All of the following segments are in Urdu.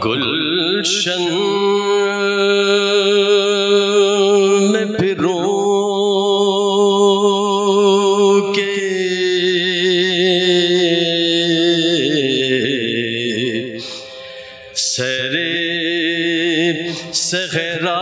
گلشن میں پھروں کے سیر صحرا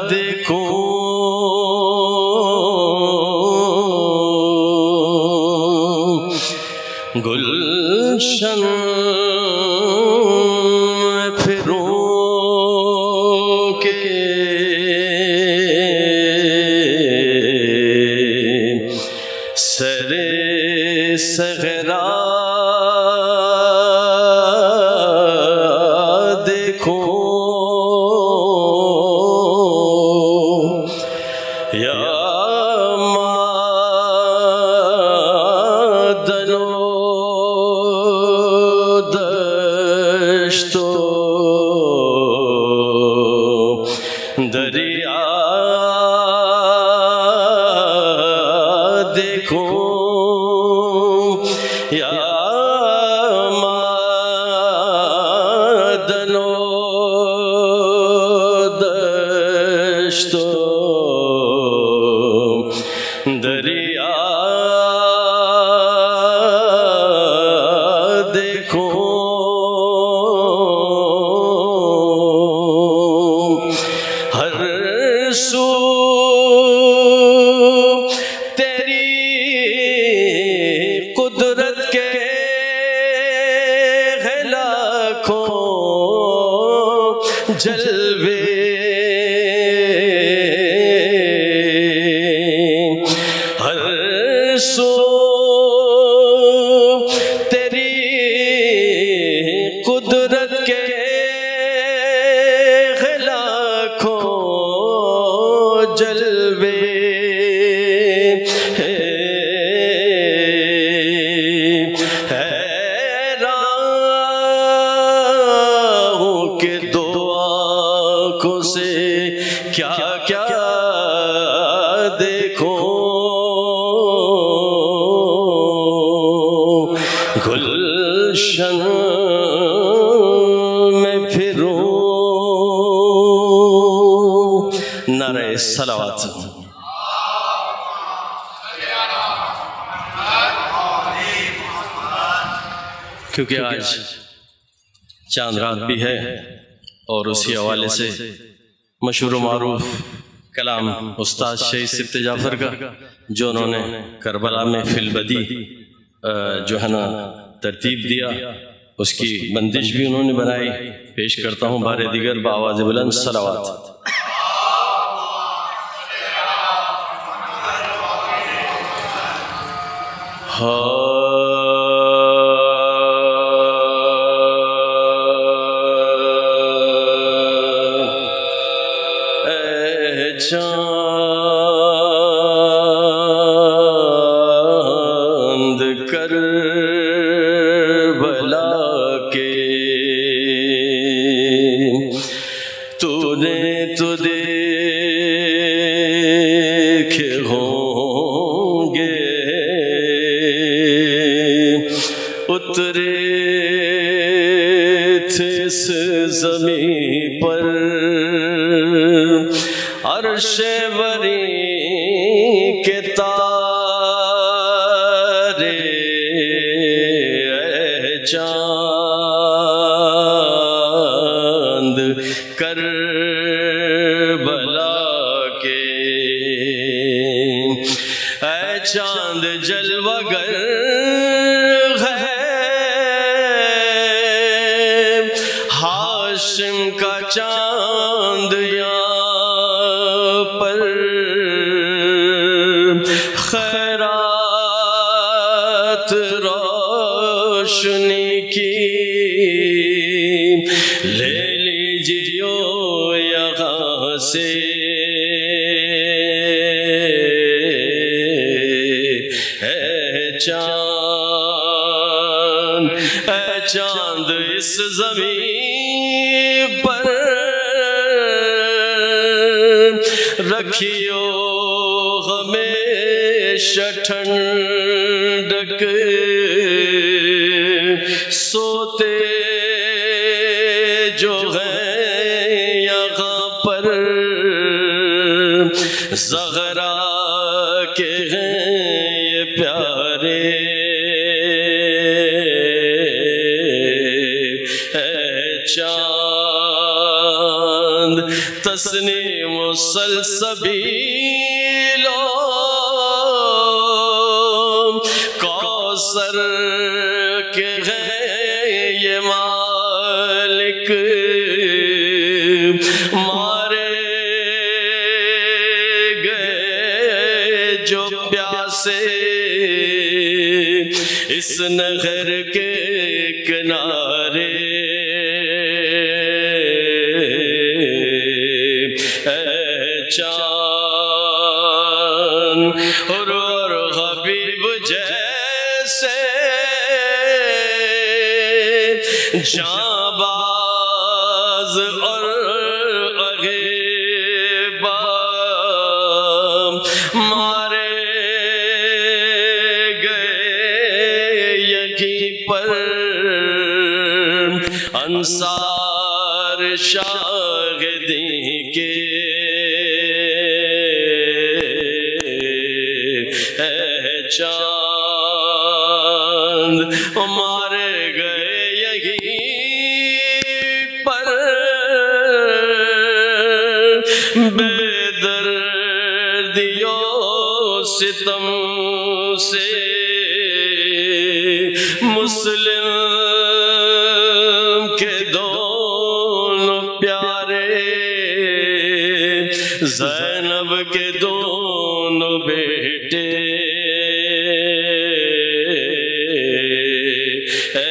دیکھوں، گلشن پھروں کے سر صحرا دیکھوں، یا دریا دیکھوں، یا معدن و دشت و دریا دیکھوں، سو تیری قدرت کے ہیں لاکھوں جلوے، ہر سو تیری قدرت کے ہیں لاکھوں جلوے، حیران ہوں کہ دو آنکھوں سے کیا کیا دیکھوں، گلشن میں پھروں۔ نعرہ صلوات۔ کیونکہ آج چاند رات بھی ہے اور اسی حوالے سے مشہور و معروف کلام استاد شہید سبت جعفر کا جو انہوں نے کربلا میں فی البدی جو ہے نا ترتیب دیا، اس کی بندش بھی انہوں نے بنائی، پیش کرتا ہوں بار دیگر بآواز بلند صلوات۔ چاند کربلا کے تو نے تو دیکھے ہوں گے، اترے تھے اس زمین پر عرش بری کے تارے، اے چاند کربلا کے، اے چاند جلوہ گر ہے ہاشم کا چاند پر، خیرات روشنی کی لے لیجیو یہاں سے، اے چاند اے چاند اس زمین پر رکھیو ہمیشہ ٹھنڈک سوتے جو ہیں یہاں پر زغرا کے ہیں یہ پیارے اے چاند تسنیم و سلسبیلو کوثر کے ہیں یہ مالک مارے گئے جو پیاسے اس نہر کے کنارے اے چاند اور حبیب جیسے جانباز اور اغیبا مارے گئے یہیں پر انصار شاہدین کے اے چاند مارے گئے یہیں پر بے دردیوں ستم سے مسلم کے دونوں پیارے زینب کے دونوں بیٹے اے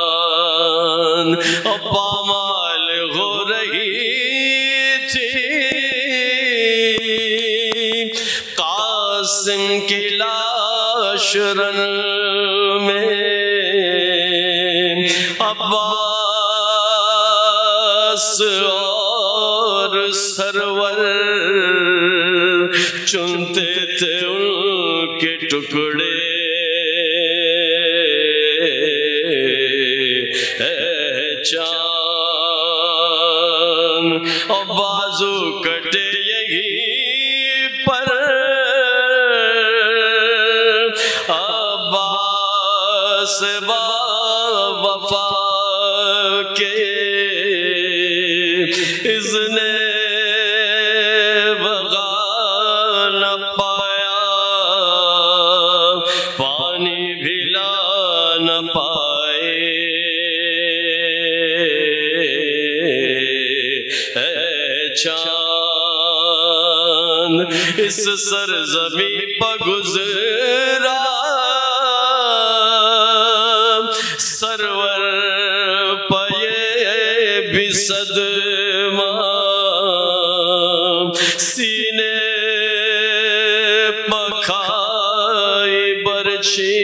چاند پامال ہو رہی تھی قاسم کی لاش رن میں عباس اور سرور چنتے تھے ان کے ٹکڑے اے چاند اور بازو کٹے یہیں پر عباس با وفا کے اذن بغا نہ پایا پانی بھی لا نہ پائے اے چاند اس سرزمین پر گزرا سرور پہ بھی صدمہ سینے پکھائی برچی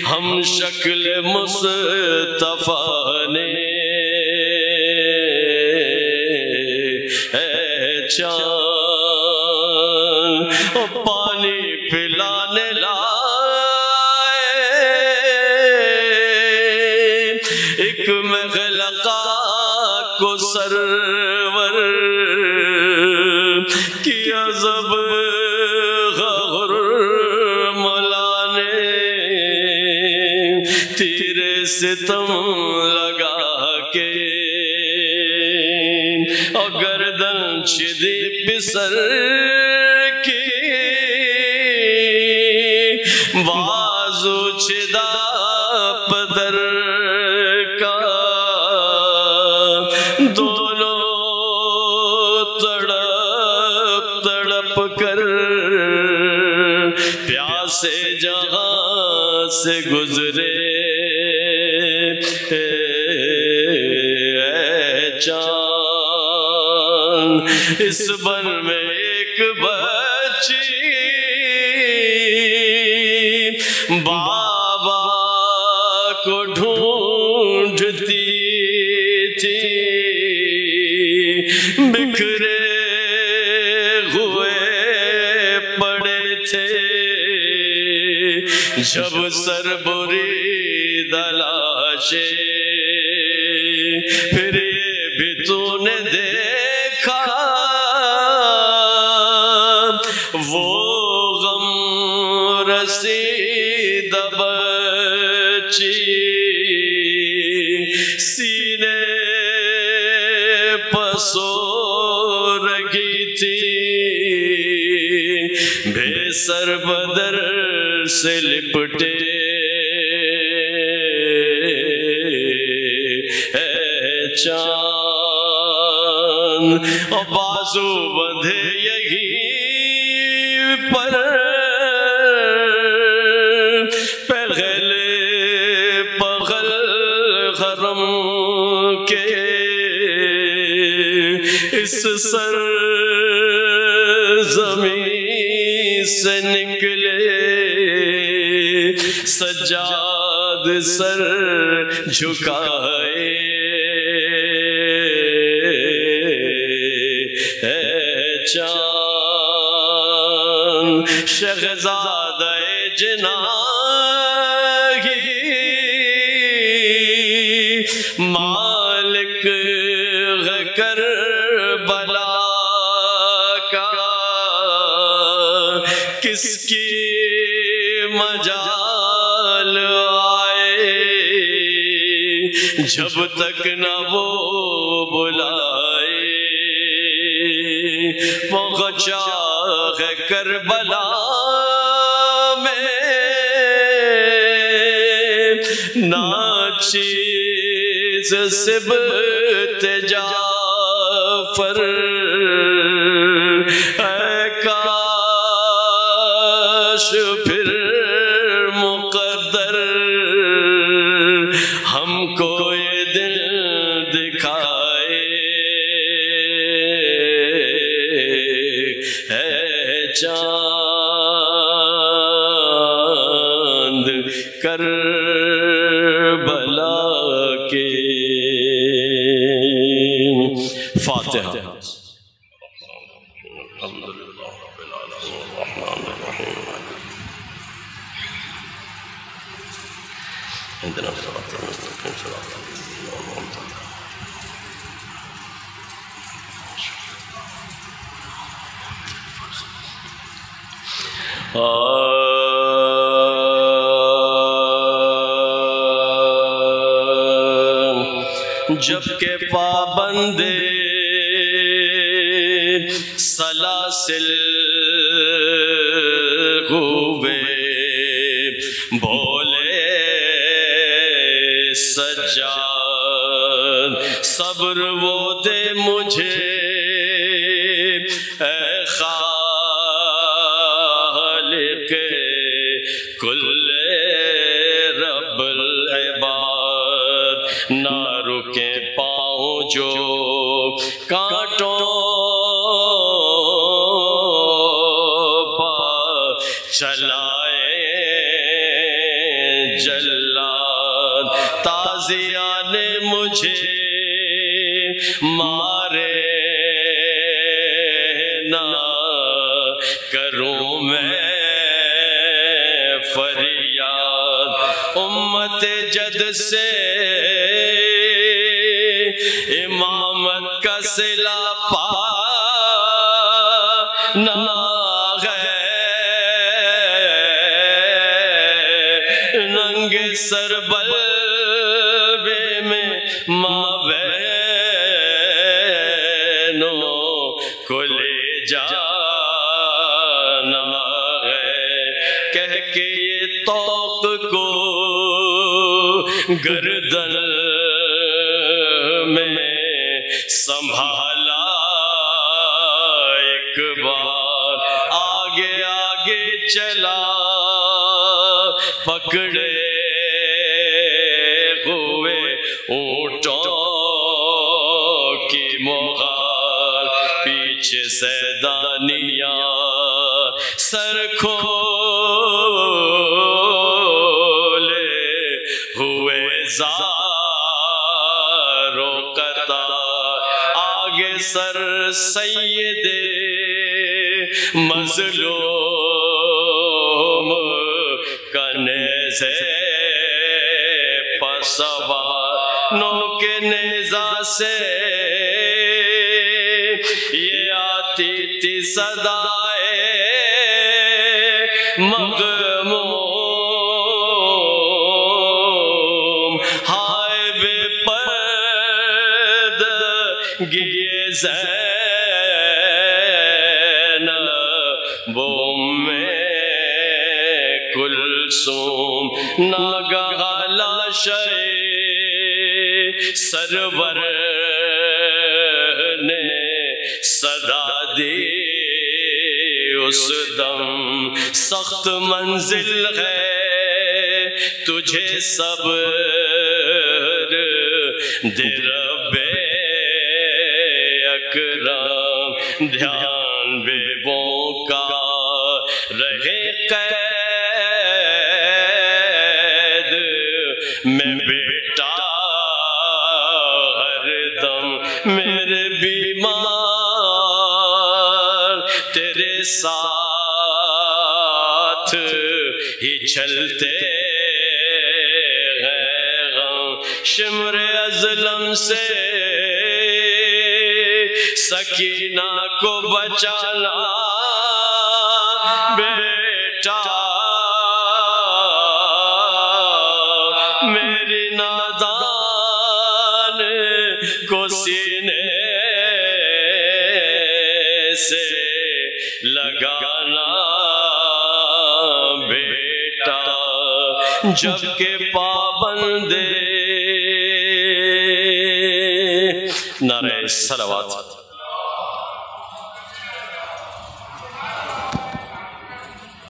ہم شکل مصطفیٰ نے اے چاند پانی پلانے لائے ایک مغلقہ کو سرور کیا زب غور ملانے تیرے ستم لگا کے اور گردن چدی پسر کی بازو چدا پدر کا دونوں تڑپ تڑپ کر پیاسے جہاں سے گزرے اے چاند اس بن میں ایک بچی بابا کو ڈھونڈتی تھی، بکھرے ہوئے پڑے تھے، جب سر برید لاشیں پھر یہ بھی تو نے دیکھا، وہ غم رسید بچی سینے پسو رگی تھی، بے سر بدر سے لپٹے چاند، اور بازو بندھے یہیں پر پغل غرم کے، اس سر زمین سے نکلے سجاد سر جھکائے، چاند شہزادہ جناحی مالک کربلا کا، کس کی مجال آئے جب تک نہ وہ بلائے، پہنچا ہے کربلا میں ناچیز سبت جعفر، اے کاش پھر مقدر ہم کو یہ دل دکھائے، اے چاند کربلا کے۔ فاتحہ۔ الحمدللہ رب العالمین الرحمن الرحیم اهدنا الصراط المستقيم صراط الذين أنعمت عليهم جب کہ پابند سلاسل ہوئے بولے سجاد صبر وہ دے مجھے اے خالق کل رب العباد، نہ رکے پاؤں جو کانٹوں چلائے جلاد، تازیہ نے مجھے مارے نہ کروں میں فریاد، امت جد سے امامت کا صلہ پانا سر بلبے میں مابینوں کو لے جانا ہے، کہہ کے یہ طوق کو گردن میں سنبھالا، ایک بار آگے آگے چلا پکڑے اونٹوں کی مغال، پیچھے سیدانیاں سر کھول زار و قطع آگے سر سید مظلوم کا نیزے پسوانوں کے نیزہ سے یہ آتی تھی صدائے مغموم ہائے بے پردگی زینبوں میں کلثوم ناگہاں لاشے سرور نے صدا دی اس دم سخت منزل ہے تجھے صبر دے رب اکرم دھیان بیووں کا رہے قید میں بیٹا ہر دم میرے بیمار تیرے ساتھ ہی چلتے ہیں غم شمر ازلم سے سکینہ کو بچانا بیٹا میری نادان کو سینے سے لگانا بیٹا جب کہ پابند نعرہ صلوات